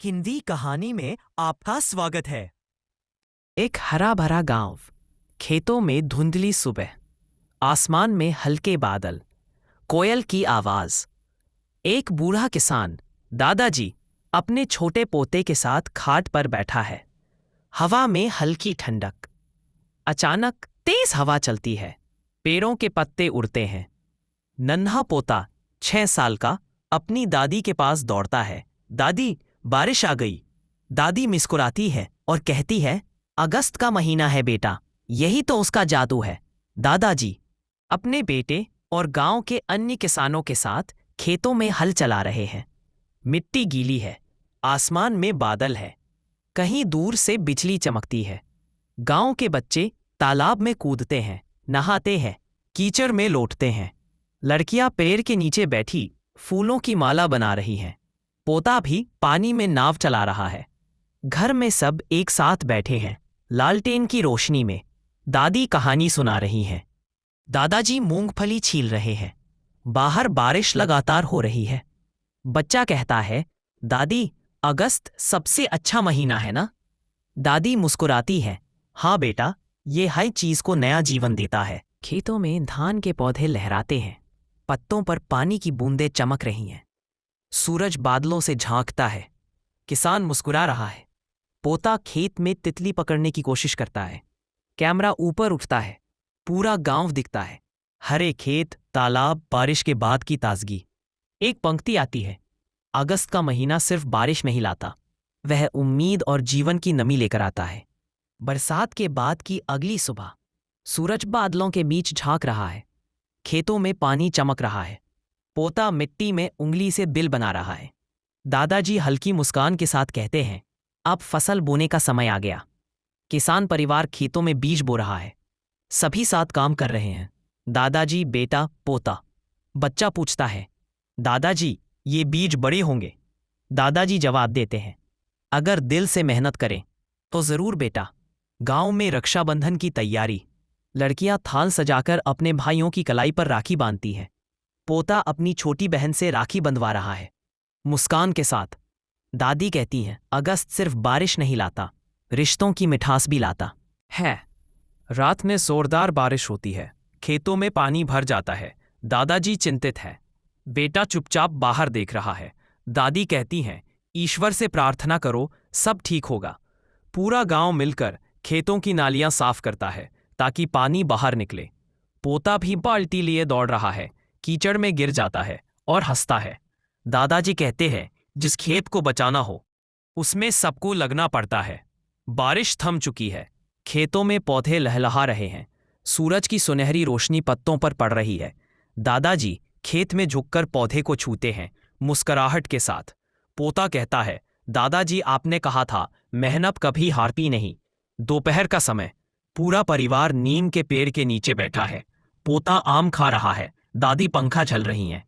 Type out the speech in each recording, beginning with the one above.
हिंदी कहानी में आपका स्वागत है। एक हरा भरा गांव। खेतों में धुंधली सुबह, आसमान में हल्के बादल, कोयल की आवाज। एक बूढ़ा किसान, दादाजी, अपने छोटे पोते के साथ खाट पर बैठा है। हवा में हल्की ठंडक। अचानक तेज हवा चलती है, पेड़ों के पत्ते उड़ते हैं। नन्हा पोता 6 साल का अपनी दादी के पास दौड़ता है। दादी, बारिश आ गई। दादी मुस्कुराती है और कहती है, अगस्त का महीना है बेटा, यही तो उसका जादू है। दादाजी अपने बेटे और गांव के अन्य किसानों के साथ खेतों में हल चला रहे हैं। मिट्टी गीली है, आसमान में बादल है, कहीं दूर से बिजली चमकती है। गांव के बच्चे तालाब में कूदते हैं, नहाते हैं, कीचड़ में लौटते हैं। लड़कियां पेड़ के नीचे बैठी फूलों की माला बना रही हैं। पोता भी पानी में नाव चला रहा है। घर में सब एक साथ बैठे हैं, लालटेन की रोशनी में। दादी कहानी सुना रही हैं, दादाजी मूंगफली छील रहे हैं। बाहर बारिश लगातार हो रही है। बच्चा कहता है, दादी, अगस्त सबसे अच्छा महीना है ना? दादी मुस्कुराती है, हाँ बेटा, ये हर चीज को नया जीवन देता है। खेतों में धान के पौधे लहराते हैं, पत्तों पर पानी की बूंदें चमक रही हैं। सूरज बादलों से झांकता है, किसान मुस्कुरा रहा है। पोता खेत में तितली पकड़ने की कोशिश करता है। कैमरा ऊपर उठता है, पूरा गांव दिखता है। हरे खेत, तालाब, बारिश के बाद की ताजगी। एक पंक्ति आती है, अगस्त का महीना सिर्फ बारिश नहीं लाता, वह उम्मीद और जीवन की नमी लेकर आता है। बरसात के बाद की अगली सुबह, सूरज बादलों के बीच झांक रहा है, खेतों में पानी चमक रहा है। पोता मिट्टी में उंगली से दिल बना रहा है। दादाजी हल्की मुस्कान के साथ कहते हैं, अब फसल बोने का समय आ गया। किसान परिवार खेतों में बीज बो रहा है, सभी साथ काम कर रहे हैं। दादाजी, बेटा, पोता। बच्चा पूछता है, दादाजी, ये बीज बड़े होंगे? दादाजी जवाब देते हैं, अगर दिल से मेहनत करें तो जरूर बेटा। गांव में रक्षाबंधन की तैयारी। लड़कियां थाल सजाकर अपने भाइयों की कलाई पर राखी बांधती हैं। पोता अपनी छोटी बहन से राखी बंधवा रहा है, मुस्कान के साथ। दादी कहती हैं, अगस्त सिर्फ बारिश नहीं लाता, रिश्तों की मिठास भी लाता है। रात में जोरदार बारिश होती है, खेतों में पानी भर जाता है। दादाजी चिंतित है, बेटा चुपचाप बाहर देख रहा है। दादी कहती हैं, ईश्वर से प्रार्थना करो, सब ठीक होगा। पूरा गांव मिलकर खेतों की नालियां साफ करता है ताकि पानी बाहर निकले। पोता भी बाल्टी लिए दौड़ रहा है, कीचड़ में गिर जाता है और हंसता है। दादाजी कहते हैं, जिस खेत को बचाना हो उसमें सबको लगना पड़ता है। बारिश थम चुकी है, खेतों में पौधे लहलहा रहे हैं। सूरज की सुनहरी रोशनी पत्तों पर पड़ रही है। दादाजी खेत में झुककर पौधे को छूते हैं, मुस्कुराहट के साथ। पोता कहता है, दादाजी, आपने कहा था मेहनत कभी हारती नहीं। दोपहर का समय, पूरा परिवार नीम के पेड़ के नीचे बैठा है। पोता आम खा रहा है, दादी पंखा झल रही हैं।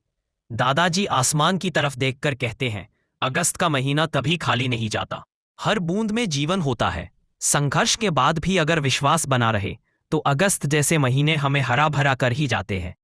दादाजी आसमान की तरफ देखकर कहते हैं, अगस्त का महीना कभी खाली नहीं जाता, हर बूंद में जीवन होता है। संघर्ष के बाद भी अगर विश्वास बना रहे तो अगस्त जैसे महीने हमें हरा भरा कर ही जाते हैं।